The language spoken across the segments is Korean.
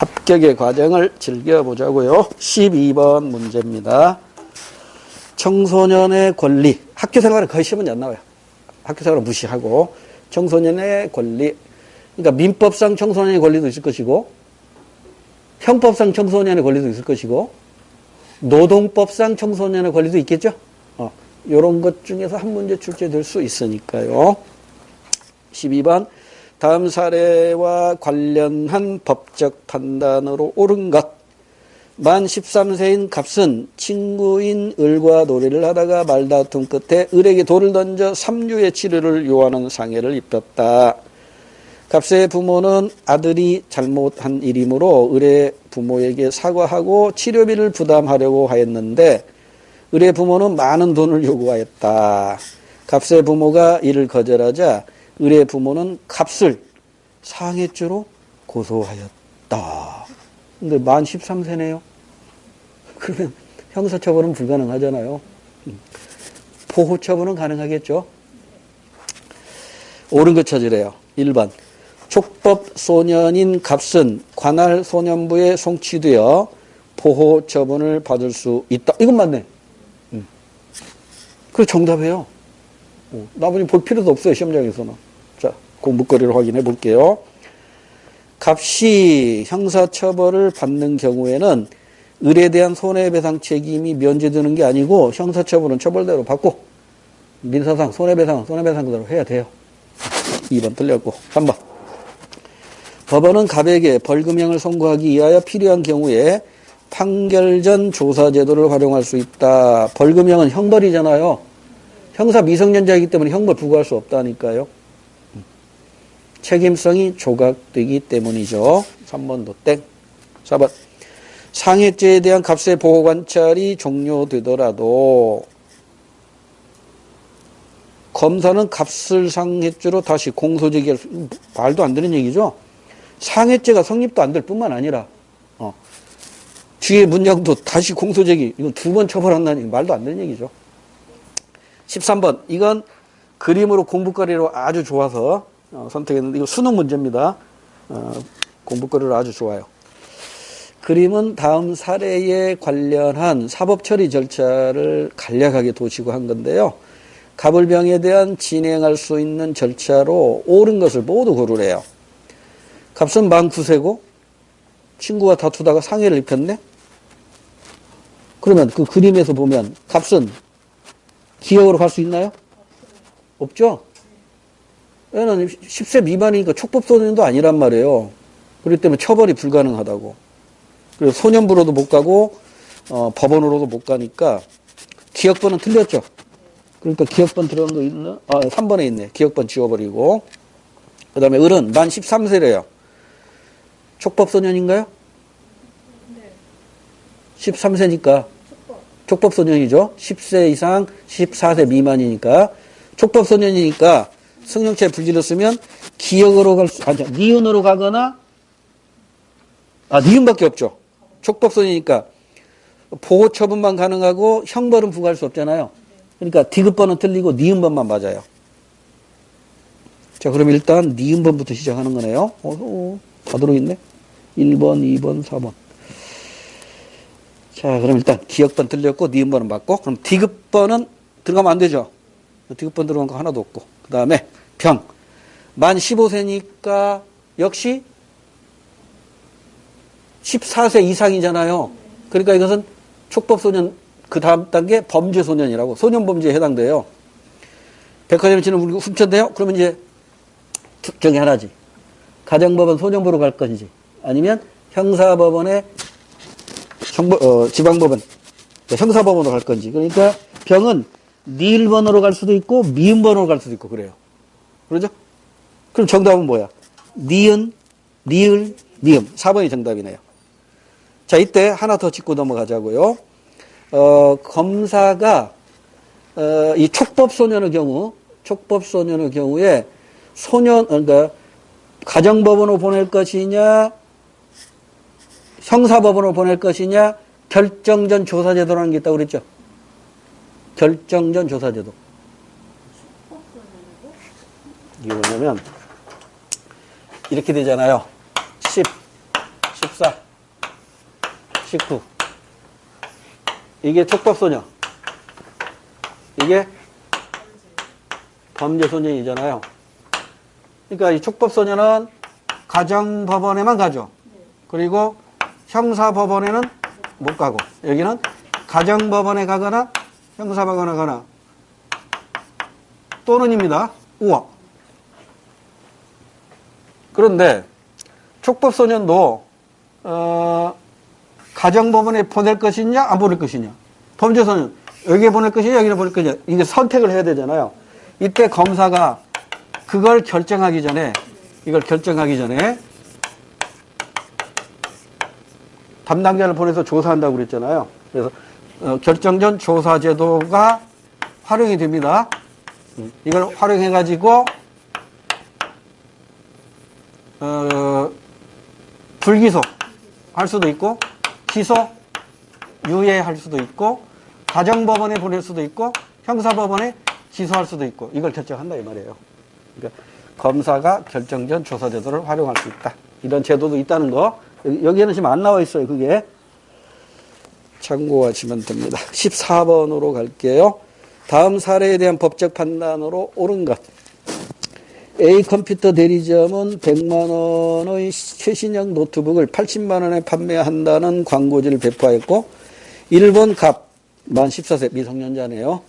합격의 과정을 즐겨보자고요. 12번 문제입니다. 청소년의 권리. 학교 생활은 거의 시험은 안 나와요. 학교 생활은 무시하고 청소년의 권리. 그러니까 민법상 청소년의 권리도 있을 것이고 형법상 청소년의 권리도 있을 것이고 노동법상 청소년의 권리도 있겠죠. 이런 것 중에서 한 문제 출제될 수 있으니까요. 12번 다음 사례와 관련한 법적 판단으로 옳은 것. 만 13세인 갑은 친구인 을과 놀이를 하다가 말다툼 끝에 을에게 돌을 던져 3류의 치료를 요하는 상해를 입혔다. 갑의 부모는 아들이 잘못한 일이므로 을의 부모에게 사과하고 치료비를 부담하려고 하였는데 을의 부모는 많은 돈을 요구하였다. 갑의 부모가 이를 거절하자 을의 부모는 갑을 상해죄로 고소하였다. 근데 만 13세네요. 그러면 형사처벌은 불가능하잖아요. 보호처분은 가능하겠죠. 옳은 거 찾으래요. 1번 촉법 소년인 갑은 관할 소년부에 송치되어 보호처분을 받을 수 있다. 이건 맞네. 그래 정답이에요. 나머지 볼 필요도 없어요. 시험장에서는. 자, 공부거리를 확인해 볼게요. 갑이 형사처벌을 받는 경우에는 을에 대한 손해배상 책임이 면제되는 게 아니고 형사처벌은 처벌대로 받고 민사상 손해배상은 손해배상대로 해야 돼요. 2번 틀렸고 3번 법원은 갑에게 벌금형을 선고하기 위하여 필요한 경우에 판결 전 조사제도를 활용할 수 있다. 벌금형은 형벌이잖아요. 형사 미성년자이기 때문에 형벌 부과할 수 없다니까요. 책임성이 조각되기 때문이죠. 3번도 땡. 4번 상해죄에 대한 갑의 보호관찰이 종료되더라도 검사는 갑을 상해죄로 다시 공소제기할 수, 말도 안 되는 얘기죠. 상해죄가 성립도 안 될 뿐만 아니라 뒤에 문장도 다시 공소제기, 이건 2번 처벌한다니 말도 안 되는 얘기죠. 13번 이건 그림으로 공부거리로 아주 좋아서 선택했는데 이거 수능 문제입니다. 공부거리로 아주 좋아요. 그림은 다음 사례에 관련한 사법처리 절차를 간략하게 도시고 한 건데요. 갑을병에 대한 진행할 수 있는 절차로 옳은 것을 모두 고르래요. 갑은 만 9세고 친구와 다투다가 상해를 입혔네. 그러면 그 그림에서 보면 갑은 기억으로 갈 수 있나요? 없죠? 얘는 10세 미만이니까 촉법소년도 아니란 말이에요. 그렇기 때문에 처벌이 불가능하다고. 그래서 소년부로도 못 가고 법원으로도 못 가니까 기억번은 틀렸죠. 그러니까 기억번 들어간 거 있나? 3번에 있네. 기억번 지워버리고. 그 다음에 을은 만 13세래요. 촉법소년인가요? 네. 13세니까 촉법소년이죠. 10세 이상 14세 미만이니까 촉법소년이니까 승용차에 불길을 쓰면 기억으로 갈 수, 니은으로 가거나 니은밖에 없죠. 촉법소년이니까 보호처분만 가능하고 형벌은 부과할 수 없잖아요. 그러니까 디귿번은 틀리고 니은번만 맞아요. 자, 그럼 일단 니은번부터 시작하는 거네요. 다 들어있네. 1번, 2번, 4번. 자, 그럼 일단 기억번 틀렸고 니은번은 맞고 그럼 디귿번은 들어가면 안 되죠. 디귿번 들어간 거 하나도 없고 그 다음에 병. 만 15세니까 역시 14세 이상이잖아요. 그러니까 이것은 촉법소년 그 다음 단계 범죄소년이라고 소년범죄에 해당돼요. 백화점 치는 물건 훔쳤네요. 그러면 이제 둘 중에 하나지. 가정법원 소년부로 갈 건지 아니면 형사법원에 지방법원 형사법원으로 갈 건지. 그러니까 병은 니을번으로 갈 수도 있고 미음번으로 갈 수도 있고 그래요. 그러죠? 그럼 정답은 뭐야? 니은, 니을, 니음. 4번이 정답이네요. 자, 이때 하나 더 짚고 넘어가자고요. 검사가 이 촉법소년의 경우에 그러니까 가정법원으로 보낼 것이냐 형사법원으로 보낼 것이냐 결정전 조사제도라는 게 있다고 그랬죠. 결정전 조사제도. 이게 뭐냐면 이렇게 되잖아요. 14, 19. 이게 촉법소년. 이게 범죄소년이잖아요. 그러니까 이 촉법소년은 가정법원에만 가죠. 그리고 형사법원에는 못 가고, 여기는 가정법원에 가거나 형사법원에 가거나 또는입니다. 우와. 그런데 촉법소년도 가정법원에 보낼 것이냐 안 보낼 것이냐, 범죄소년 여기에 보낼 것이냐 여기에 보낼 것이냐, 이게 선택을 해야 되잖아요. 이때 검사가 그걸 결정하기 전에, 이걸 결정하기 전에 담당자를 보내서 조사한다고 그랬잖아요. 그래서 결정전 조사제도가 활용이 됩니다. 이걸 활용해가지고 불기소 할 수도 있고, 기소, 유예할 수도 있고, 가정법원에 보낼 수도 있고, 형사법원에 기소할 수도 있고, 이걸 결정한다 이 말이에요. 그러니까 검사가 결정전 조사제도를 활용할 수 있다. 이런 제도도 있다는 거. 여기에는 지금 안 나와 있어요. 그게. 참고하시면 됩니다. 14번으로 갈게요. 다음 사례에 대한 법적 판단으로 옳은 것. A 컴퓨터 대리점은 100만 원의 최신형 노트북을 80만 원에 판매한다는 광고지를 배포하였고, 일본 갑, 만 14세 미성년자네요.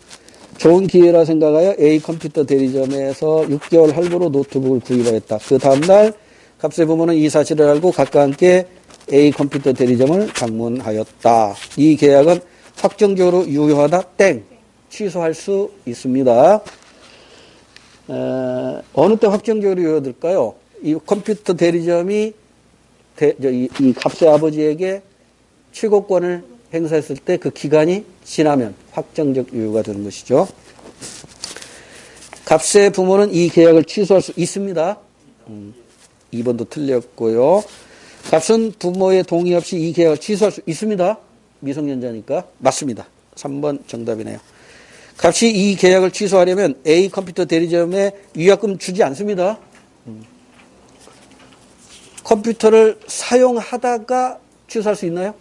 좋은 기회라 생각하여 A 컴퓨터 대리점에서 6개월 할부로 노트북을 구입하였다. 그 다음날 갑의 부모는 이 사실을 알고 각과 함께 A 컴퓨터 대리점을 방문하였다. 이 계약은 확정적으로 유효하다. 땡. 취소할 수 있습니다. 어느 때 확정적으로 유효될까요? 이 컴퓨터 대리점이 이 갑의 아버지에게 취고권을 행사했을 때 그 기간이 지나면 확정적 유효가 되는 것이죠. 갑의 부모는 이 계약을 취소할 수 있습니다. 2번도 틀렸고요. 갑은 부모의 동의 없이 이 계약을 취소할 수 있습니다. 미성년자니까. 맞습니다. 3번 정답이네요. 갑이 이 계약을 취소하려면 A 컴퓨터 대리점에 위약금 주지 않습니다. 컴퓨터를 사용하다가 취소할 수 있나요?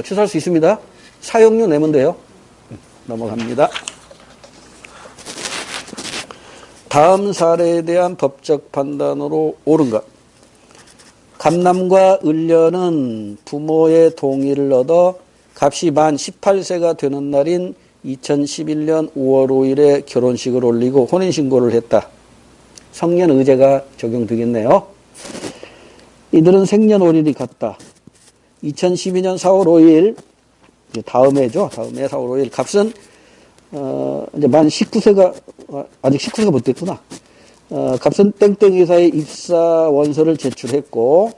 취소할 수 있습니다. 사용료 내면 돼요. 넘어갑니다. 다음 사례에 대한 법적 판단으로 옳은 것. 갑남과 을녀는 부모의 동의를 얻어 갑이 만 18세가 되는 날인 2011년 5월 5일에 결혼식을 올리고 혼인신고를 했다. 성년의제가 적용되겠네요. 이들은 생년월일이 같다. 2012년 4월 5일, 다음 해죠. 다음 해 4월 5일. 갑은, 이제 만 19세가, 아직 19세가 못 됐구나. 갑은 땡땡 회사에 입사 원서를 제출했고,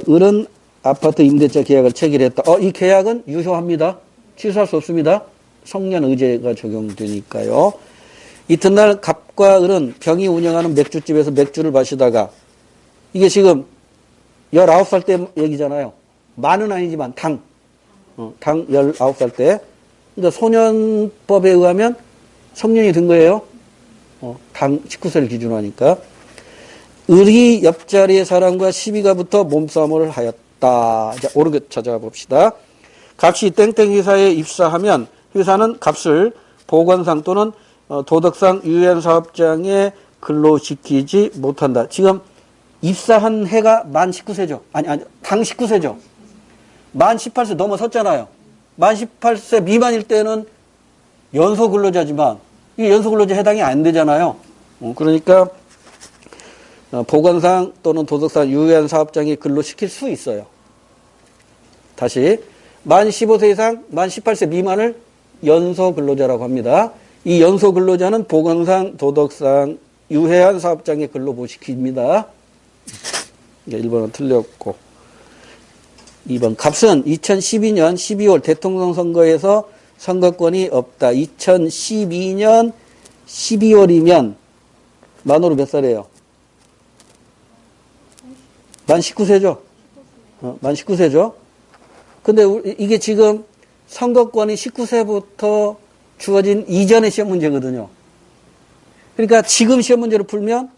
을은 아파트 임대차 계약을 체결했다. 이 계약은 유효합니다. 취소할 수 없습니다. 성년의제가 적용되니까요. 이튿날 갑과 을은 병이 운영하는 맥주집에서 맥주를 마시다가, 이게 지금 19살 때 얘기잖아요. 만은 아니지만 당 19살 때. 그러니까 소년법에 의하면 성년이 된 거예요. 당 19세를 기준으로 하니까. 을이 옆자리의 사람과 시비가 붙어 몸싸움을 하였다. 자, 옳은 것 찾아봅시다. 갑이 땡땡 회사에 입사하면 회사는 갑을 보건상 또는 도덕상 유해한 사업장에 근로시키지 못한다. 지금 입사한 해가 만 19세죠. 아니, 당 19세죠. 만 18세 넘어섰잖아요. 만 18세 미만일 때는 연소근로자지만 이 연소근로자 해당이 안 되잖아요. 그러니까 보건상 또는 도덕상 유해한 사업장에 근로시킬 수 있어요. 다시 만 15세 이상, 만 18세 미만을 연소근로자라고 합니다. 이 연소근로자는 보건상, 도덕상 유해한 사업장에 근로 못 시킵니다. 1번은 틀렸고. 2번. 갑은 2012년 12월 대통령 선거에서 선거권이 없다. 2012년 12월이면 만으로 몇 살이에요? 만 19세죠? 만 19세죠? 근데 이게 지금 선거권이 19세부터 주어진 이전의 시험 문제거든요. 그러니까 지금 시험 문제를 풀면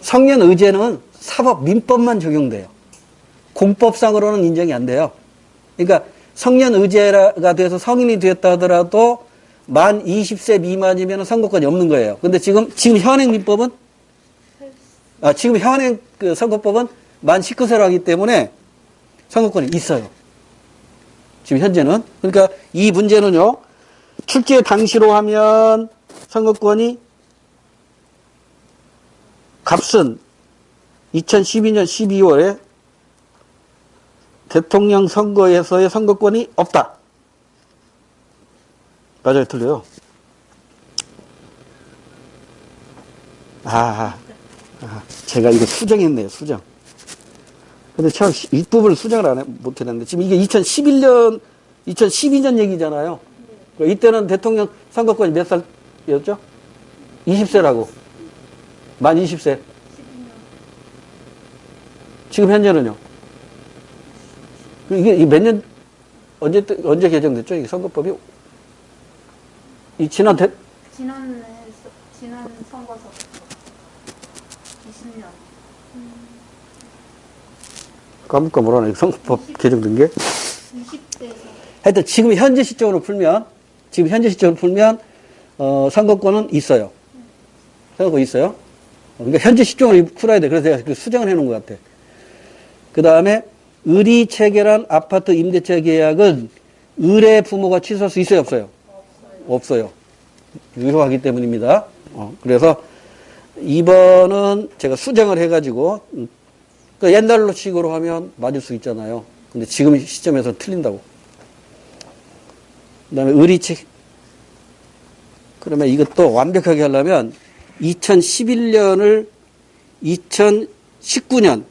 성년 의제는 사법 민법만 적용돼요. 공법상으로는 인정이 안 돼요. 그러니까 성년 의제가 돼서 성인이 되었다 하더라도 만 20세 미만이면 선거권이 없는 거예요. 근데 지금 현행 민법은 지금 현행 그 선거법은 만 19세로 하기 때문에 선거권이 있어요. 지금 현재는. 그러니까 이 문제는요. 출제 당시로 하면 선거권이 갑슨 2012년 12월에 대통령 선거에서의 선거권이 없다. 맞아요, 틀려요. 제가 이거 수정했네요, 수정. 근데 참, 윗부분을 수정을 못했는데, 지금 이게 2012년 얘기잖아요. 이때는 대통령 선거권이 몇 살이었죠? 20세라고. 만 20세. 지금 현재는요? 이게 몇 년, 언제 개정됐죠? 이게 선거법이? 지난 선거서 20년. 까먹까 뭐라나, 선거법 개정된 게? 20대에서. 하여튼 지금 현재 시점으로 풀면, 선거권은 있어요. 선거권 있어요. 그러니까 현재 시점으로 풀어야 돼. 그래서 제가 수정을 해놓은 것 같아. 그 다음에, 의리 체결한 아파트 임대차 계약은 의뢰 부모가 취소할 수 있어요, 없어요? 없어요. 유효하기 때문입니다. 그래서 2번은 제가 수정을 해가지고, 그러니까 옛날로 식으로 하면 맞을 수 있잖아요. 근데 지금 시점에서 틀린다고. 그 다음에 의리책. 그러면 이것도 완벽하게 하려면 2011년을 2019년,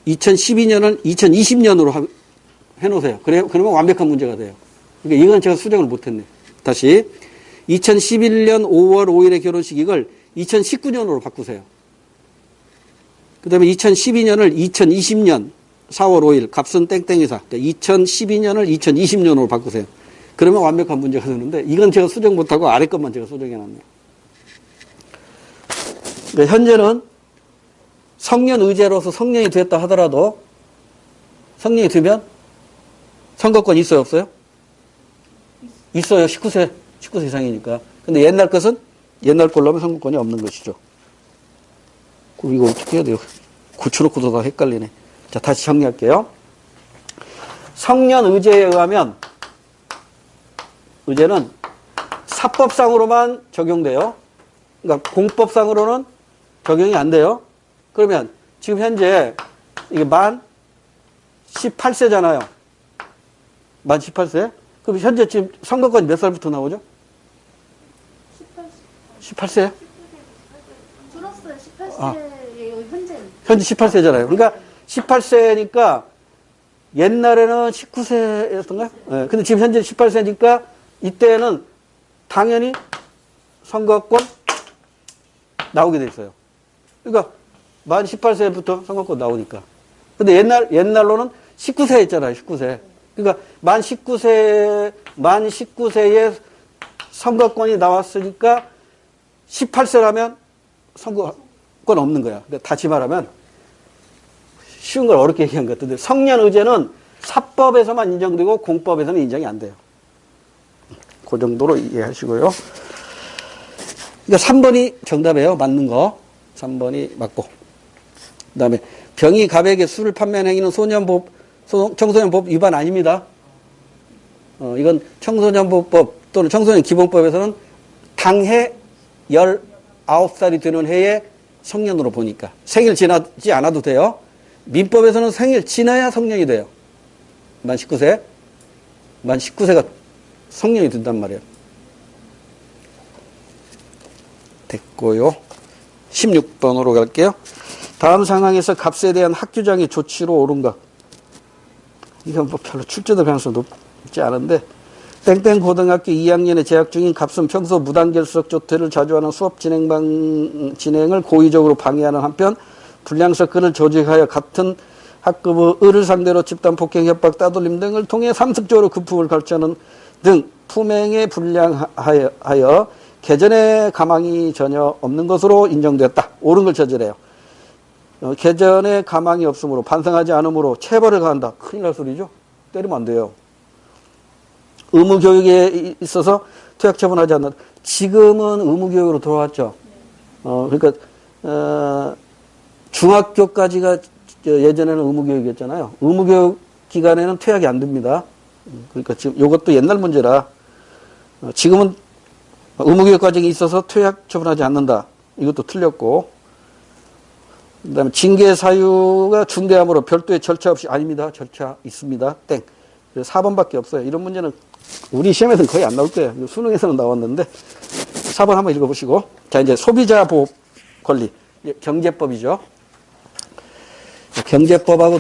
2012년을 2020년으로 해놓으세요. 그러면 완벽한 문제가 돼요. 그러니까 이건 제가 수정을 못했네. 다시. 2011년 5월 5일의 결혼식 이걸 2019년으로 바꾸세요. 그 다음에 2012년을 2020년 4월 5일 갑순 땡땡이사. 그러니까 2012년을 2020년으로 바꾸세요. 그러면 완벽한 문제가 되는데 이건 제가 수정 못하고 아래 것만 제가 수정해놨네요. 그러니까 현재는 성년 의제로서 성년이 됐다 하더라도 성년이 되면 선거권 있어요, 없어요? 있어요. 19세 이상이니까. 근데 옛날 것은 옛날 걸로 하면 선거권이 없는 것이죠. 그럼 이거 어떻게 해야 돼요? 고쳐놓고도 다 헷갈리네. 자, 다시 정리할게요. 성년 의제에 의하면 의제는 사법상으로만 적용돼요. 그러니까 공법상으로는 적용이 안 돼요. 그러면 지금 현재 이게 만 18세잖아요. 만 18세? 그럼 현재 지금 선거권이 몇 살부터 나오죠? 18세? 줄었어요. 18세예요. 현재 18세잖아요. 그러니까 18세니까 옛날에는 19세였던가요? 네. 근데 지금 현재 18세니까 이때는 당연히 선거권 나오게 돼 있어요. 그러니까 만 18세부터 선거권 나오니까. 근데 옛날로는 19세였잖아요. 19세. 그러니까 만 19세에 선거권이 나왔으니까 18세라면 선거권 없는 거야. 그러니까 다시 말하면 쉬운 걸 어렵게 얘기한 것 같은데 성년 의제는 사법에서만 인정되고 공법에서는 인정이 안 돼요. 그 정도로 이해하시고요. 그러니까 3번이 정답이에요. 맞는 거. 3번이 맞고. 그 다음에 병이 갑에게 술을 판매하는 행위는 청소년법 위반 아닙니다. 이건 청소년보법 또는 청소년 기본법에서는 당해 19살이 되는 해에 성년으로 보니까 생일 지나지 않아도 돼요. 민법에서는 생일 지나야 성년이 돼요. 만 19세. 만 19세가 성년이 된단 말이에요. 됐고요. 16번으로 갈게요. 다음 상황에서 값에 대한 학교장의 조치로 옳은가? 이건 뭐 별로 출제될 가능성이 높지 않은데 땡땡 고등학교 2학년에 재학 중인 값은 평소 무단결석 조퇴를 자주 하는 수업 진행을 고의적으로 방해하는 한편 불량석 그를 조직하여 같은 학급의 을을 상대로 집단 폭행, 협박, 따돌림 등을 통해 상습적으로 금품을 갈취하는 등 품행에 불량하여 개전의 가망이 전혀 없는 것으로 인정되었다. 옳은 걸 저지래요. 개전의 가망이 없으므로 반성하지 않으므로 체벌을 가한다. 큰일 날 소리죠. 때리면 안 돼요. 의무교육에 있어서 퇴학 처분하지 않는다. 지금은 의무교육으로 돌아왔죠. 그러니까 중학교까지가 예전에는 의무교육이었잖아요. 의무교육 기간에는 퇴학이 안 됩니다. 그러니까 지금 이것도 옛날 문제라 지금은 의무교육 과정이 있어서 퇴학 처분하지 않는다. 이것도 틀렸고, 그 다음에 징계 사유가 중대함으로 별도의 절차 없이 아닙니다. 절차 있습니다. 땡. 4번밖에 없어요. 이런 문제는 우리 시험에서는 거의 안 나올 거예요. 수능에서는 나왔는데 4번 한번 읽어보시고. 자, 이제 소비자 보호 권리. 경제법이죠. 경제법하고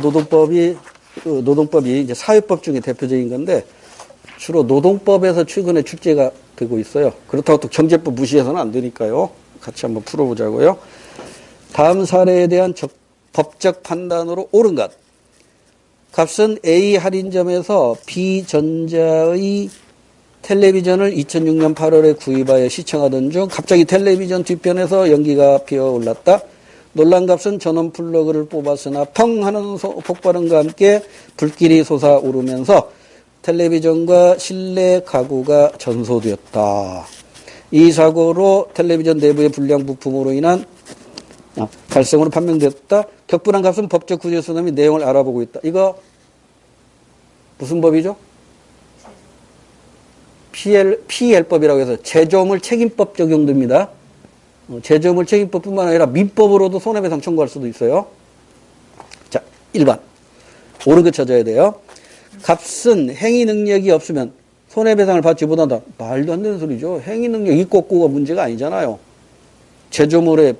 노동법이 이제 사회법 중에 대표적인 건데 주로 노동법에서 최근에 출제가 되고 있어요. 그렇다고 또 경제법 무시해서는 안 되니까요. 같이 한번 풀어보자고요. 다음 사례에 대한 법적 판단으로 옳은 것. 값은 A 할인점에서 B 전자의 텔레비전을 2006년 8월에 구입하여 시청하던 중 갑자기 텔레비전 뒤편에서 연기가 피어올랐다. 놀란 값은 전원 플러그를 뽑았으나 펑 하는 폭발음과 함께 불길이 솟아오르면서 텔레비전과 실내 가구가 전소되었다. 이 사고로 텔레비전 내부의 불량 부품으로 인한 발생으로 판명되었다. 격분한 값은 법적 구제수나 및 내용을 알아보고 있다. 이거 무슨 법이죠? PL법이라고 해서 제조물 책임법 적용됩니다. 제조물 책임법뿐만 아니라 민법으로도 손해배상 청구할 수도 있어요. 자, 1번. 옳은 거 찾아야 돼요. 값은 행위 능력이 없으면 손해배상을 받지 못한다. 말도 안 되는 소리죠. 행위 능력 있고 없고가 문제가 아니잖아요. 제조물에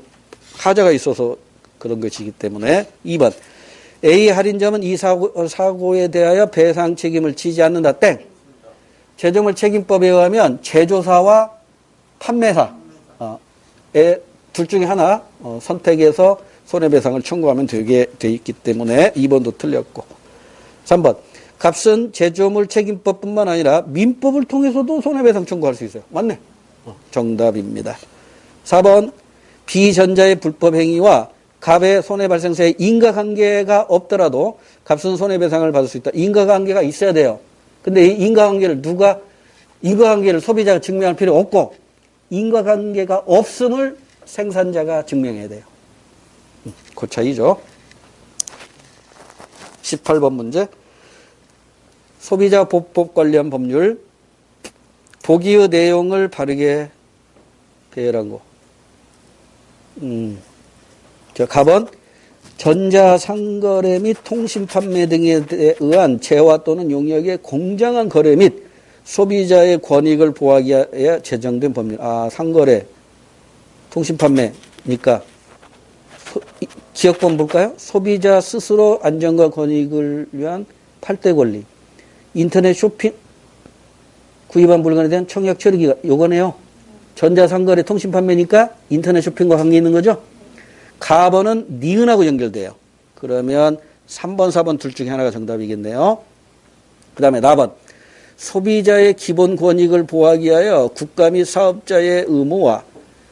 하자가 있어서 그런 것이기 때문에. 2번. A 할인점은 이 사고에 대하여 배상 책임을 지지 않는다. 땡. 제조물 책임법에 의하면 제조사와 판매사 둘 중에 하나 선택해서 손해배상을 청구하면 되게 돼 있기 때문에 2번도 틀렸고. 3번. 값은 제조물 책임법뿐만 아니라 민법을 통해서도 손해배상 청구할 수 있어요. 맞네. 정답입니다. 4번. 비전자의 불법 행위와 갑의 손해발생사의 인과관계가 없더라도 값은 손해배상을 받을 수 있다. 인과관계가 있어야 돼요. 근데 이 인과관계를 소비자가 증명할 필요 없고 인과관계가 없음을 생산자가 증명해야 돼요. 그 차이죠. 18번 문제. 소비자 보호법 관련 법률. 보기의 내용을 바르게 배열한 거. 갑은 전자상거래 및 통신판매 등에 의한 재화 또는 용역의 공정한 거래 및 소비자의 권익을 보호하기 위해 제정된 법률. 상거래, 통신판매니까 기억본 볼까요? 소비자 스스로 안전과 권익을 위한 팔대 권리. 인터넷 쇼핑, 구입한 물건에 대한 청약 처리기가 요거네요. 전자상거래 통신판매니까 인터넷 쇼핑과 관계 있는 거죠? 가번은 니은하고 연결돼요. 그러면 3번, 4번 둘 중에 하나가 정답이겠네요. 그 다음에 4번. 소비자의 기본 권익을 보호하기 위하여 국가 및 사업자의 의무와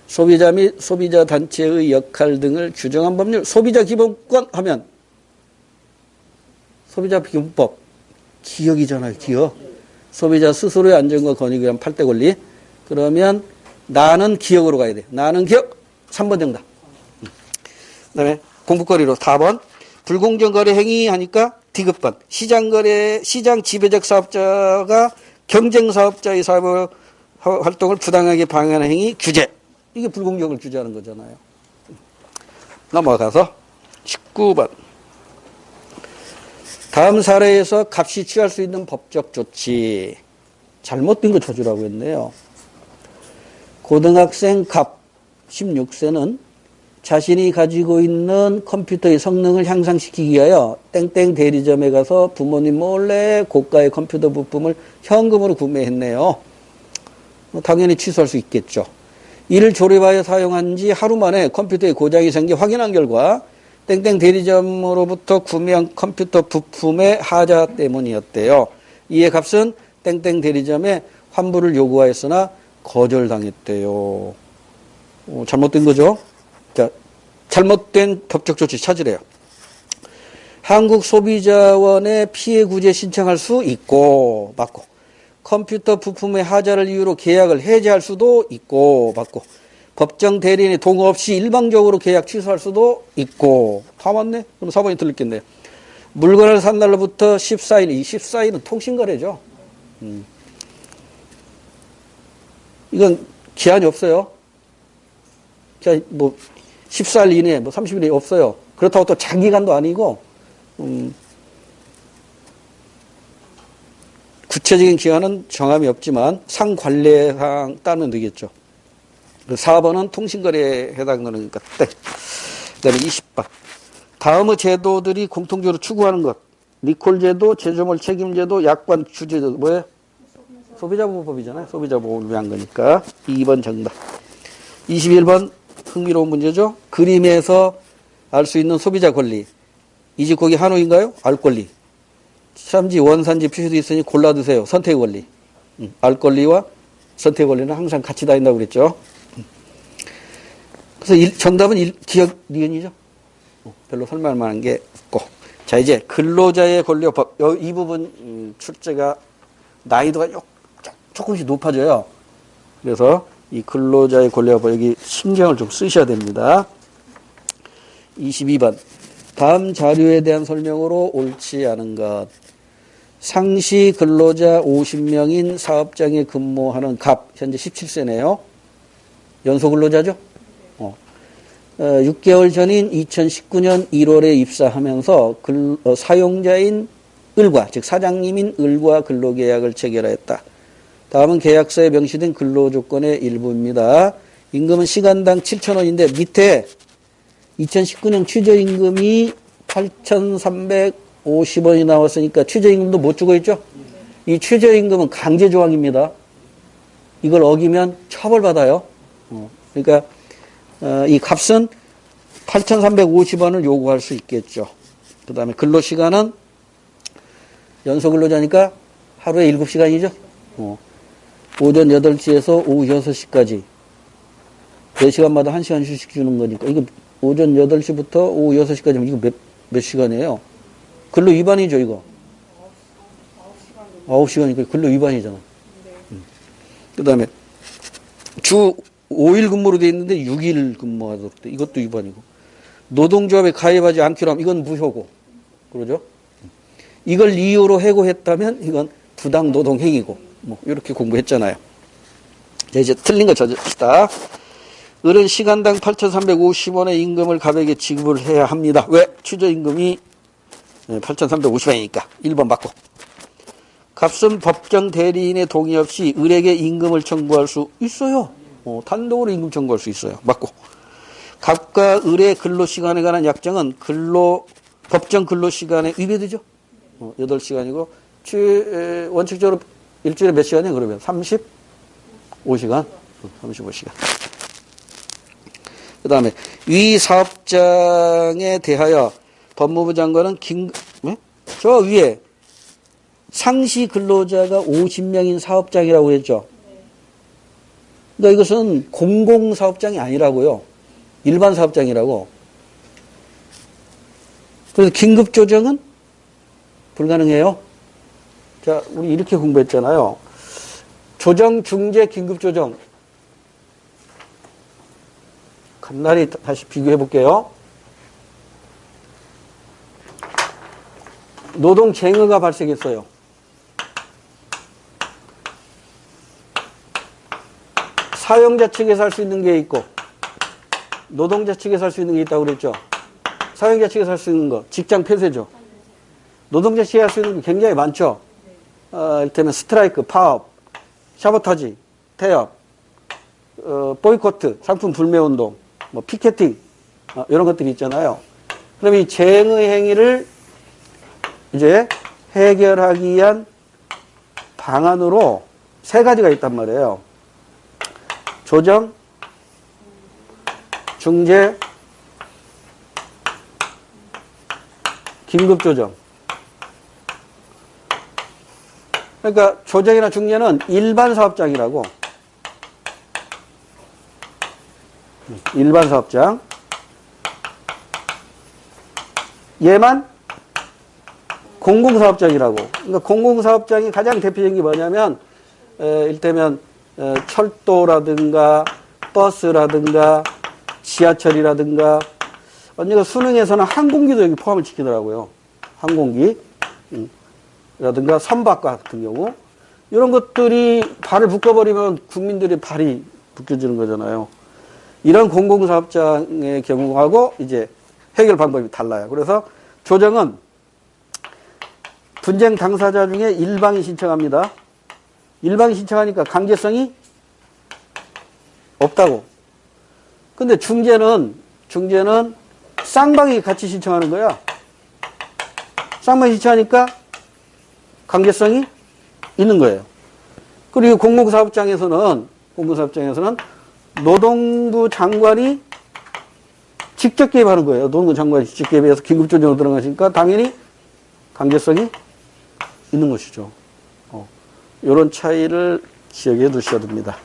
소비자 및 소비자 단체의 역할 등을 규정한 법률. 소비자 기본권 하면 소비자 기본법. 기억이잖아요. 기억. 소비자 스스로의 안전과 권익을 위한 팔대 권리. 그러면 나는 기억으로 가야 돼요. 나는 기억. 3번 정답. 그 다음에 공부거리로 4번. 불공정 거래 행위 하니까 디귿번. 시장 지배적 사업자가 경쟁 사업자의 사업 활동을 부당하게 방해하는 행위 규제. 이게 불공정을 규제하는 거잖아요. 넘어가서 19번. 다음 사례에서 값이 취할 수 있는 법적 조치. 잘못된 거 쳐주라고 했네요. 고등학생 갑 16세는 자신이 가지고 있는 컴퓨터의 성능을 향상시키기 위하여 땡땡 대리점에 가서 부모님 몰래 고가의 컴퓨터 부품을 현금으로 구매했네요. 당연히 취소할 수 있겠죠. 이를 조립하여 사용한 지 하루 만에 컴퓨터에 고장이 생겨 확인한 결과 땡땡 대리점으로부터 구매한 컴퓨터 부품의 하자 때문이었대요. 이에 값은 땡땡 대리점에 환불을 요구하였으나 거절당했대요. 잘못된 거죠? 자, 잘못된 법적 조치 찾으래요. 한국소비자원에 피해 구제 신청할 수 있고, 맞고. 컴퓨터 부품의 하자를 이유로 계약을 해지할 수도 있고, 맞고. 법정 대리인의 동의 없이 일방적으로 계약 취소할 수도 있고. 다 맞네? 그럼 4번이 틀렸겠네요. 물건을 산 날로부터 14일, 이 14일은 통신거래죠. 이건 기한이 없어요. 뭐, 14일 이내, 뭐 30일 없어요. 그렇다고 또 장기간도 아니고, 구체적인 기한은 정함이 없지만 상관례상 따르면 되겠죠. 4번은 통신거래에 해당되는 거니까 땡. 그다음에 20번. 다음의 제도들이 공통적으로 추구하는 것. 리콜제도, 제조물 책임제도, 약관 규제제도. 뭐예요? 소비자보호법이잖아요. 소비자보호를 위한 거니까. 2번 정답. 21번 흥미로운 문제죠. 그림에서 알 수 있는 소비자 권리. 이 집 고기 한우인가요? 알 권리. 취함지, 원산지 표시도 있으니 골라 드세요. 선택 권리. 알 권리와 선택 권리는 항상 같이 다닌다고 그랬죠. 그래서 정답은 기억 니은이죠. 별로 설명할 만한 게 없고. 자, 이제 근로자의 권리법. 이 부분 출제가 난이도가 조금씩 높아져요. 그래서 이 근로자의 권리법 여기 신경을 좀 쓰셔야 됩니다. 22번. 다음 자료에 대한 설명으로 옳지 않은 것. 상시 근로자 50명인 사업장에 근무하는 갑, 현재 17세네요. 연소 근로자죠? 6개월 전인 2019년 1월에 입사하면서 사용자인 을과, 즉 사장님인 을과 근로계약을 체결하였다. 다음은 계약서에 명시된 근로조건의 일부입니다. 임금은 시간당 7,000원인데 밑에 2019년 최저임금이 8,350원이 나왔으니까 최저임금도 못 주고 있죠? 이 최저임금은 강제조항입니다. 이걸 어기면 처벌받아요. 그러니까 이 값은 8,350원을 요구할 수 있겠죠. 그 다음에 근로시간은 연소근로자니까 하루에 7시간이죠. 오전 8시에서 오후 6시까지 4시간마다 1시간 휴식 주는 거니까 이거 오전 8시부터 오후 6시까지면 이거 몇 시간이에요? 근로 위반이죠, 이거. 9시간이니까 근로 위반이잖아. 그 다음에 주 5일 근무로 돼 있는데 6일 근무하도록 돼. 이것도 위반이고. 노동조합에 가입하지 않기로 하면 이건 무효고. 그러죠? 이걸 이유로 해고했다면 이건 부당 노동 행위고. 뭐 이렇게 공부했잖아요. 자, 이제 틀린 거 찾읍시다. 을은 시간당 8,350원의 임금을 갑에게 지급을 해야 합니다. 왜? 최저임금이 8,350원이니까. 1번 맞고. 갑은 법정 대리인의 동의 없이 을에게 임금을 청구할 수 있어요. 단독으로 임금 청구할 수 있어요. 맞고. 갑과 을의 근로시간에 관한 약정은 법정 근로시간에 위배되죠. 8시간이고, 원칙적으로 일주일에 몇 시간이에요, 그러면? 35시간? 35시간. 그 다음에, 위 사업장에 대하여 법무부 장관은 저 위에 상시 근로자가 50명인 사업장이라고 했죠. 그러니까 이것은 공공사업장이 아니라고요. 일반 사업장이라고. 그래서 긴급조정은 불가능해요. 자, 우리 이렇게 공부했잖아요. 조정, 중재, 긴급조정. 간단히 다시 비교해 볼게요. 노동쟁의가 발생했어요. 사용자 측에서 할 수 있는 게 있고 노동자 측에서 할 수 있는 게 있다고 그랬죠. 사용자 측에서 할 수 있는 거 직장 폐쇄죠. 노동자 측에 할 수 있는 게 굉장히 많죠. 이를테면 스트라이크, 파업, 사보타지, 태업, 보이코트, 상품 불매운동, 뭐 피켓팅 이런 것들이 있잖아요. 그럼 이 쟁의 행위를 이제 해결하기 위한 방안으로 3가지가 있단 말이에요. 조정, 중재, 긴급조정. 그러니까 조정이나 중재는 일반 사업장이라고 일반 사업장. 얘만 공공사업장이라고. 그러니까 공공사업장이 가장 대표적인 게 뭐냐면, 이를테면, 철도라든가, 버스라든가, 지하철이라든가, 언니가 수능에서는 항공기도 여기 포함을 시키더라고요. 항공기. 라든가, 선박과 같은 경우. 이런 것들이 발을 묶어버리면 국민들의 발이 묶여지는 거잖아요. 이런 공공사업장의 경우하고 이제 해결 방법이 달라요. 그래서 조정은 분쟁 당사자 중에 일방이 신청합니다. 일방이 신청하니까 강제성이 없다고. 근데 중재는 쌍방이 같이 신청하는 거야. 쌍방이 신청하니까 강제성이 있는 거예요. 그리고 공공사업장에서는 노동부 장관이 직접 개입하는 거예요. 노동부 장관이 직접 개입해서 긴급조정으로 들어가시니까 당연히 강제성이 있는 것이죠. 이런 차이를 기억해 두셔야 됩니다.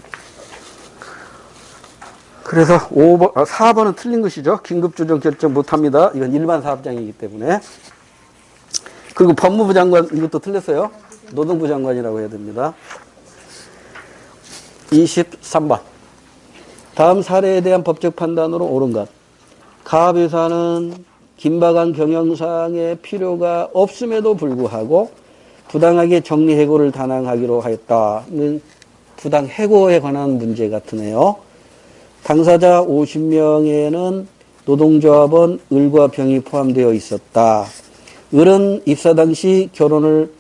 그래서 4번은 틀린 것이죠. 긴급조정 결정 못합니다. 이건 일반 사업장이기 때문에. 그리고 법무부 장관 이것도 틀렸어요. 노동부 장관이라고 해야 됩니다. 23번. 다음 사례에 대한 법적 판단으로 옳은 것. 가압회사는 긴박한 경영상의 필요가 없음에도 불구하고 부당하게 정리해고를 단행하기로 하였다. 부당해고에 관한 문제 같으네요. 당사자 50명에는 노동조합원 을과 병이 포함되어 있었다. 을은 입사 당시 결혼을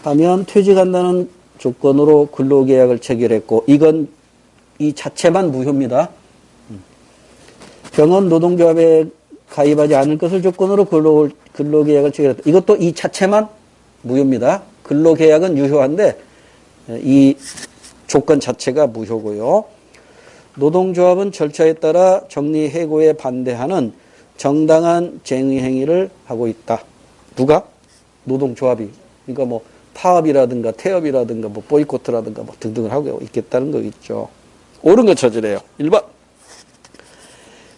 하면 퇴직한다는 조건으로 근로계약을 체결했고, 이건 이 자체만 무효입니다. 병은 노동조합에 가입하지 않을 것을 조건으로 근로계약을 체결했다. 이것도 이 자체만 무효입니다. 근로계약은 유효한데 이 조건 자체가 무효고요. 노동조합은 절차에 따라 정리해고에 반대하는 정당한 쟁의행위를 하고 있다. 누가? 노동조합이. 그러니까 뭐 파업이라든가 태업이라든가 뭐 보이콧이라든가 뭐 등등을 하고 있겠다는 거겠죠. 옳은 거 찾으래요. 1번.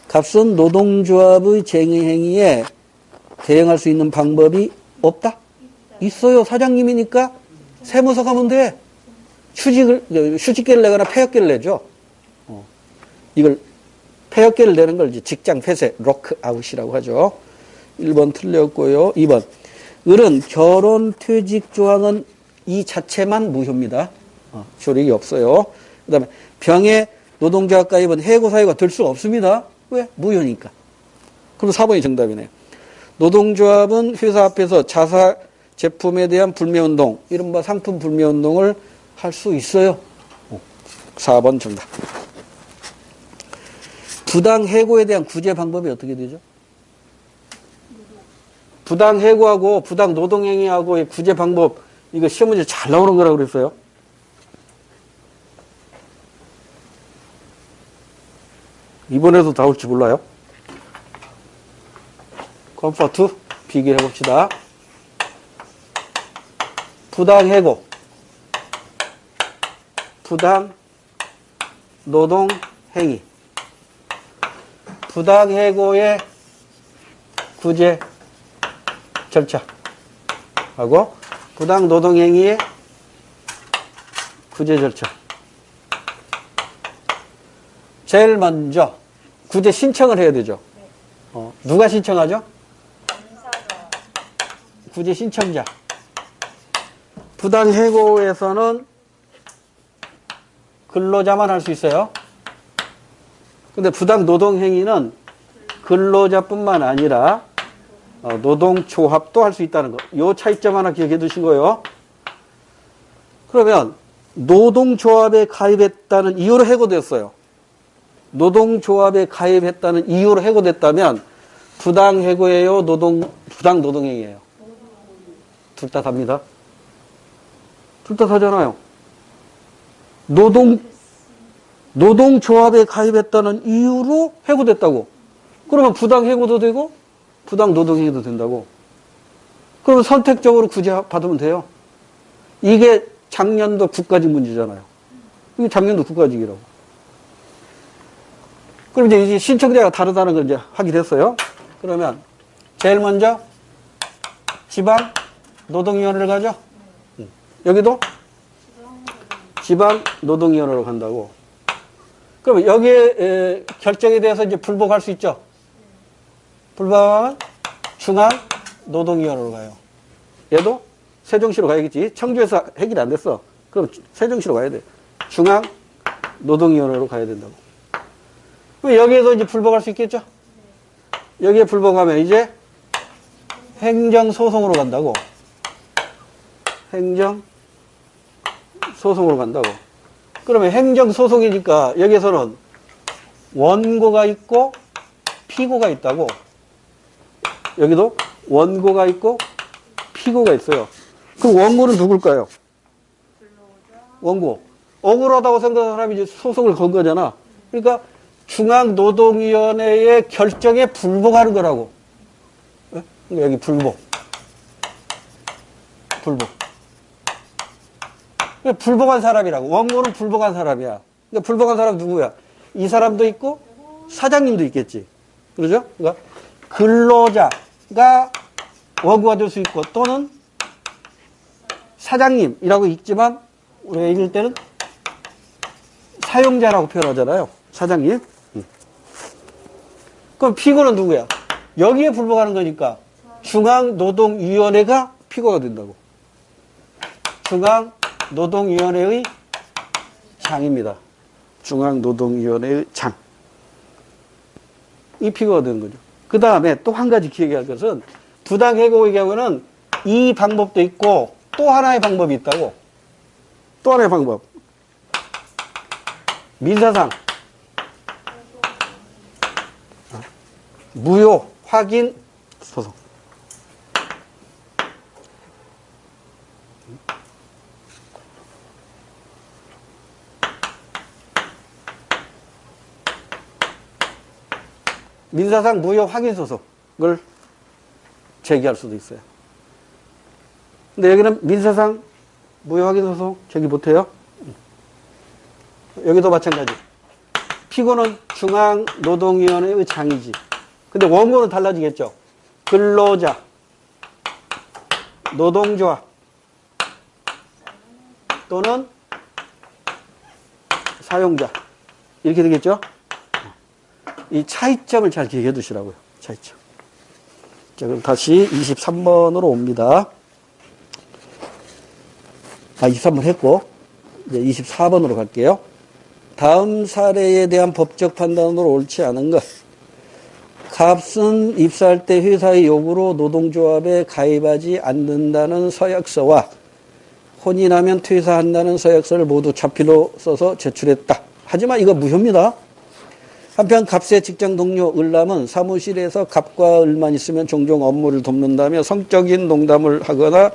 값은 노동조합의 쟁의행위에 대응할 수 있는 방법이 없다? 있어요. 사장님이니까 세무서 가면 돼. 휴직계를 내거나 폐업계를 내죠. 이걸 폐업계를 내는 걸 이제 직장 폐쇄, 록아웃이라고 하죠. 1번 틀렸고요. 2번. 을은 결혼 퇴직 조항은 이 자체만 무효입니다. 조력이 없어요. 그 다음에 병에 노동조합 가입은 해고 사유가 될 수가 없습니다. 왜? 무효니까. 그럼 4번이 정답이네요. 노동조합은 회사 앞에서 자사 제품에 대한 불매운동, 이른바 상품 불매운동을 할 수 있어요. 4번 정답. 부당해고에 대한 구제 방법이 어떻게 되죠? 부당해고하고 부당노동행위하고의 구제 방법, 이거 시험 문제 잘 나오는 거라고 그랬어요. 이번에도 나올지 몰라요. 컴포트 비교해 봅시다. 부당해고, 부당노동행위, 부당해고의 구제 절차하고 부당노동행위의 구제 절차. 제일 먼저 구제 신청을 해야 되죠. 누가 신청하죠? 구제 신청자. 부당해고에서는 근로자만 할 수 있어요. 근데 부당노동행위는 근로자뿐만 아니라 노동조합도 할 수 있다는 거. 요 차이점 하나 기억해 두신 거예요. 그러면 노동조합에 가입했다는 이유로 해고됐어요. 노동조합에 가입했다는 이유로 해고됐다면 부당해고예요? 부당노동행위예요? 둘 다 답니다. 둘 다 다잖아요. 노동조합에 가입했다는 이유로 해고됐다고. 그러면 부당해고도 되고 부당노동행위도 된다고. 그러면 선택적으로 구제 받으면 돼요. 이게 작년도 국가직 문제잖아요. 이게 작년도 국가직이라고. 그럼 이제 신청자가 다르다는 걸 이제 확인했어요. 그러면 제일 먼저 지방 노동위원회를 가죠. 여기도 지방 노동위원회로 간다고. 그러면 여기에 결정에 대해서 이제 불복할 수 있죠. 불복하면 중앙 노동위원회로 가요. 얘도 세종시로 가야겠지. 청주에서 해결이 안 됐어. 그럼 세종시로 가야 돼. 중앙 노동위원회로 가야 된다고. 그럼 여기에서 이제 불복할 수 있겠죠. 여기에 불복하면 이제 행정소송으로 간다고. 행정소송으로 간다고. 그러면 행정소송이니까 여기에서는 원고가 있고 피고가 있다고. 여기도 원고가 있고 피고가 있어요. 그럼 원고는 누굴까요? 원고. 억울하다고 생각하는 사람이 이제 소송을 건 거잖아. 그러니까 중앙노동위원회의 결정에 불복하는 거라고. 그러니까 여기 불복. 불복한 사람이라고. 원고는 불복한 사람이야. 그러니까 불복한 사람 누구야? 이 사람도 있고 사장님도 있겠지. 그러죠? 그러니까 근로자가 원고가 될 수 있고 또는 사장님이라고 읽지만 우리가 읽을 때는 사용자라고 표현하잖아요. 사장님. 그럼 피고는 누구야? 여기에 불복하는 거니까 중앙노동위원회가 피고가 된다고. 중앙노동위원회의 장입니다. 중앙노동위원회의 장. 이 피고가 되는 거죠. 그 다음에 또 한 가지 기억해야 할 것은 부당해고의 경우는 이 방법도 있고 또 하나의 방법이 있다고. 또 하나의 방법. 민사상 무효 확인 소송. 민사상 무효 확인 소송을 제기할 수도 있어요. 근데 여기는 민사상 무효 확인 소송 제기 못해요. 여기도 마찬가지. 피고는 중앙노동위원회의 장이지. 근데 원고는 달라지겠죠. 근로자, 노동조합 또는 사용자 이렇게 되겠죠. 이 차이점을 잘 기억해 두시라고요. 차이점. 자, 그럼 다시 23번으로 옵니다. 23번 했고 이제 24번으로 갈게요. 다음 사례에 대한 법적 판단으로 옳지 않은 것. 값은 입사할 때 회사의 요구로 노동조합에 가입하지 않는다는 서약서와 혼인하면 퇴사한다는 서약서를 모두 자필로 써서 제출했다. 하지만 이거 무효입니다. 한편 값의 직장 동료 을남은 사무실에서 값과 을만 있으면 종종 업무를 돕는다며 성적인 농담을 하거나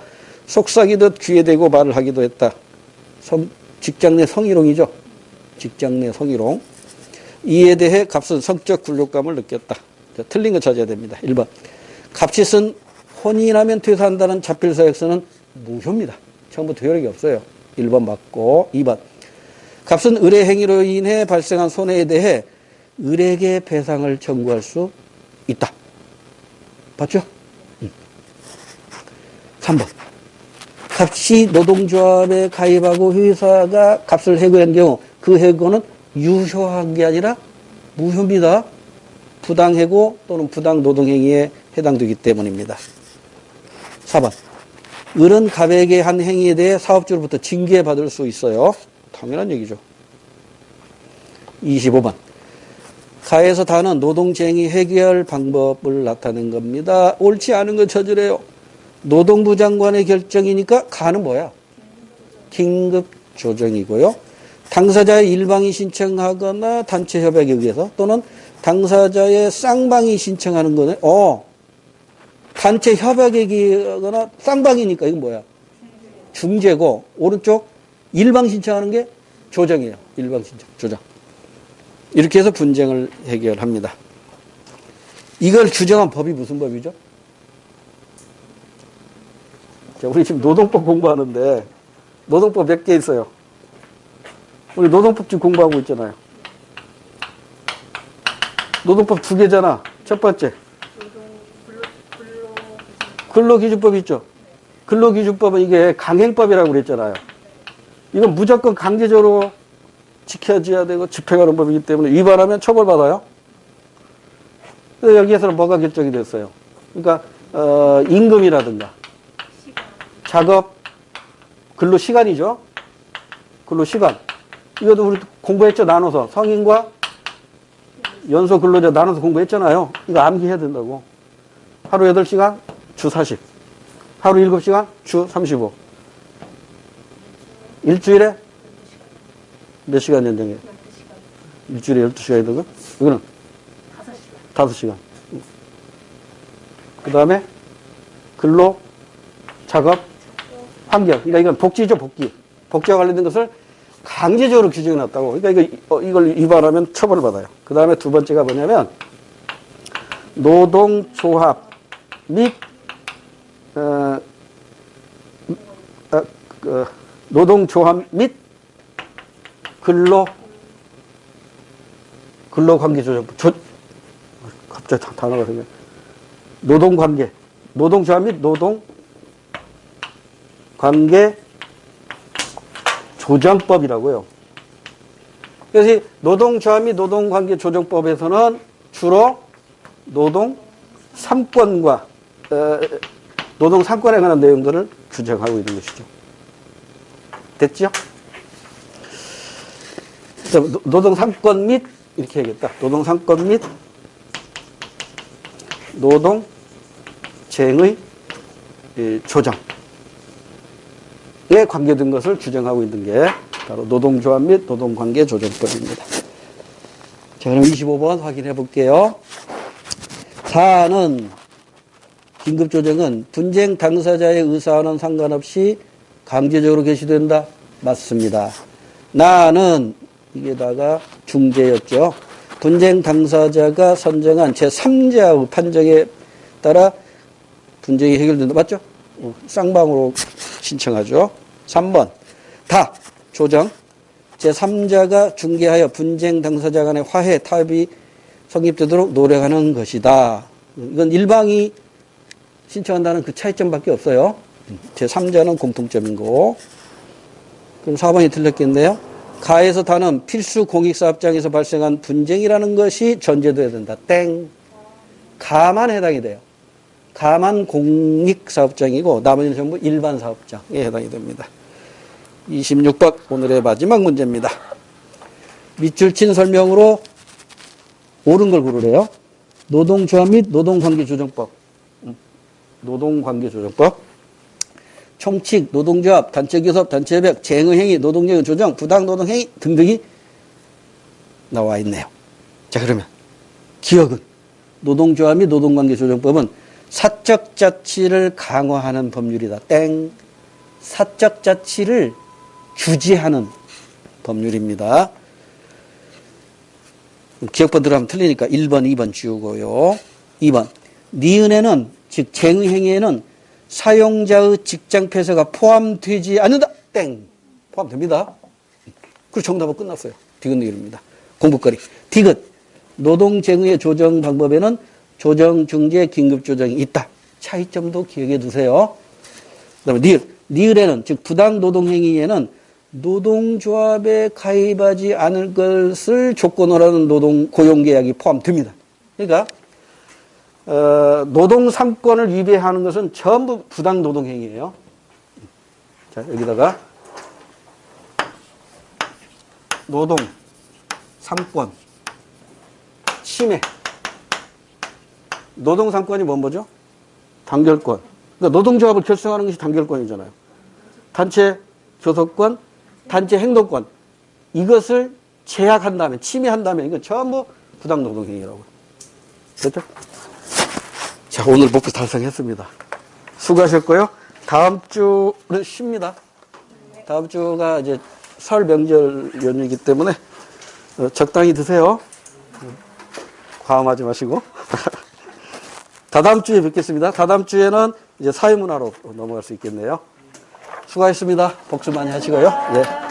속삭이듯 귀에 대고 말을 하기도 했다. 직장 내 성희롱이죠. 직장 내 성희롱. 이에 대해 값은 성적 굴욕감을 느꼈다. 틀린 거 찾아야 됩니다. 1번. 값이 쓴 혼인하면 퇴사한다는 자필서약서는 무효입니다. 처음부터 효력이 없어요. 1번 맞고. 2번. 값은 의뢰 행위로 인해 발생한 손해에 대해 을에게 배상을 청구할 수 있다. 봤죠? 3번. 값이 노동조합에 가입하고 회사가 값을 해고한 경우 그 해고는 유효한 게 아니라 무효입니다. 부당해고 또는 부당노동행위에 해당되기 때문입니다. 4번. 을은 갑에게 한 행위에 대해 사업주로부터 징계받을 수 있어요. 당연한 얘기죠. 25번. 가에서 다는 노동쟁의 해결 방법을 나타낸 겁니다. 옳지 않은 건 저지래요. 노동부 장관의 결정이니까 가는 뭐야? 긴급 조정이고요. 당사자의 일방이 신청하거나 단체 협약에 의해서 또는 당사자의 쌍방이 신청하는 거는 단체 협약에 의하거나 쌍방이니까 이건 뭐야? 중재고 오른쪽 일방 신청하는 게 조정이에요. 일방 신청, 조정. 이렇게 해서 분쟁을 해결합니다. 이걸 규정한 법이 무슨 법이죠? 자, 우리 지금 노동법 공부하는데 노동법 몇 개 있어요? 우리 노동법 지금 공부하고 있잖아요. 노동법 두 개잖아. 첫 번째. 근로 근로기준법 있죠. 근로기준법은 이게 강행법이라고 그랬잖아요. 이건 무조건 강제적으로 지켜져야 되고 집행하는 법이기 때문에 위반하면 처벌받아요. 여기에서는 뭐가 결정이 됐어요? 그러니까 임금이라든가 시간 작업, 근로시간이죠. 근로시간. 이것도 우리 공부했죠. 나눠서. 성인과 연소 근로자 나눠서 공부했잖아요. 이거 암기해야 된다고. 하루 8시간, 주 40. 하루 7시간, 주 35. 일주일에 몇 시간 연장해요? 12시간 일주일에 12시간 되고, 이거는 5시간 5시간. 그 다음에 근로, 작업, 환경. 그러니까 이건 복지죠, 복지. 복지와 관련된 것을 강제적으로 규정해 놨다고. 그러니까 이걸 위반하면 처벌을 받아요. 그 다음에 두 번째가 뭐냐면, 노동조합 및, 노동조합 및 근로관계조정법. 갑자기 단어가 생겨. 노동관계. 노동조합 및 노동관계 조정법이라고요. 그래서 이 노동조합 및 노동관계 조정법에서는 주로 노동 3권과 노동 3권에 관한 내용들을 규정하고 있는 것이죠. 됐죠? 노동 3권 및 이렇게 해야겠다. 노동 3권 및 노동 쟁의 조정에 관계된 것을 규정하고 있는 게 바로 노동조합 및 노동관계 조정법입니다. 자, 그럼 25번 확인해 볼게요. 4는 긴급조정은 분쟁 당사자의 의사와는 상관없이 강제적으로 개시된다. 맞습니다. 나는 이게다가 중재였죠. 분쟁 당사자가 선정한 제3자의 판정에 따라 분쟁이 해결된다. 맞죠? 쌍방으로 신청하죠. 3번. 다 조정. 제3자가 중개하여 분쟁 당사자 간의 화해, 타협이 성립되도록 노력하는 것이다. 이건 일방이 신청한다는 그 차이점밖에 없어요. 제3자는 공통점인 거고. 그럼 4번이 틀렸겠네요. 가에서 다는 필수 공익사업장에서 발생한 분쟁이라는 것이 전제돼야 된다. 땡. 가만 해당이 돼요. 가만 공익사업장이고 나머지는 전부 일반 사업장에 해당이 됩니다. 26번 오늘의 마지막 문제입니다. 밑줄 친 설명으로 옳은 걸 고르래요. 노동조합 및 노동관계조정법. 노동관계조정법. 총칙, 노동조합, 단체교섭, 단체협약, 쟁의행위, 노동력의 조정, 부당노동행위 등등이 나와 있네요. 자, 그러면 기억은 노동조합 및 노동관계조정법은 사적 자치를 강화하는 법률이다. 땡. 사적 자치를 규제하는 법률입니다. 기억번대로 하면 틀리니까 1번, 2번 지우고요. 2번. 니은에는, 즉 쟁의행위에는 사용자의 직장 폐쇄가 포함되지 않는다. 땡. 포함됩니다. 그리고 정답은 끝났어요. 디귿입니다. 공부거리. 디귿. 노동쟁의의 조정 방법에는 조정, 중재, 긴급조정이 있다. 차이점도 기억해 두세요. 그 다음에 니을. 니을에는, 즉 부당노동행위에는 노동조합에 가입하지 않을 것을 조건으로 하는 고용계약이 포함됩니다. 그러니까 노동 3권을 위배하는 것은 전부 부당노동행위예요. 자, 여기다가 노동 3권 침해. 노동 3권이 뭐죠? 단결권. 그러니까 노동조합을 결성하는 것이 단결권이잖아요. 단체 교섭권, 단체 행동권. 이것을 제약한다면, 침해한다면 이건 전부 부당노동행위라고요. 됐죠? 자, 오늘 목표 달성했습니다. 수고하셨고요. 다음 주는 쉽니다. 다음 주가 이제 설 명절 연휴이기 때문에 적당히 드세요. 과음하지 마시고. 다다음 주에 뵙겠습니다. 다다음 주에는 이제 사회문화로 넘어갈 수 있겠네요. 수고하셨습니다. 복수 많이 하시고요. 예.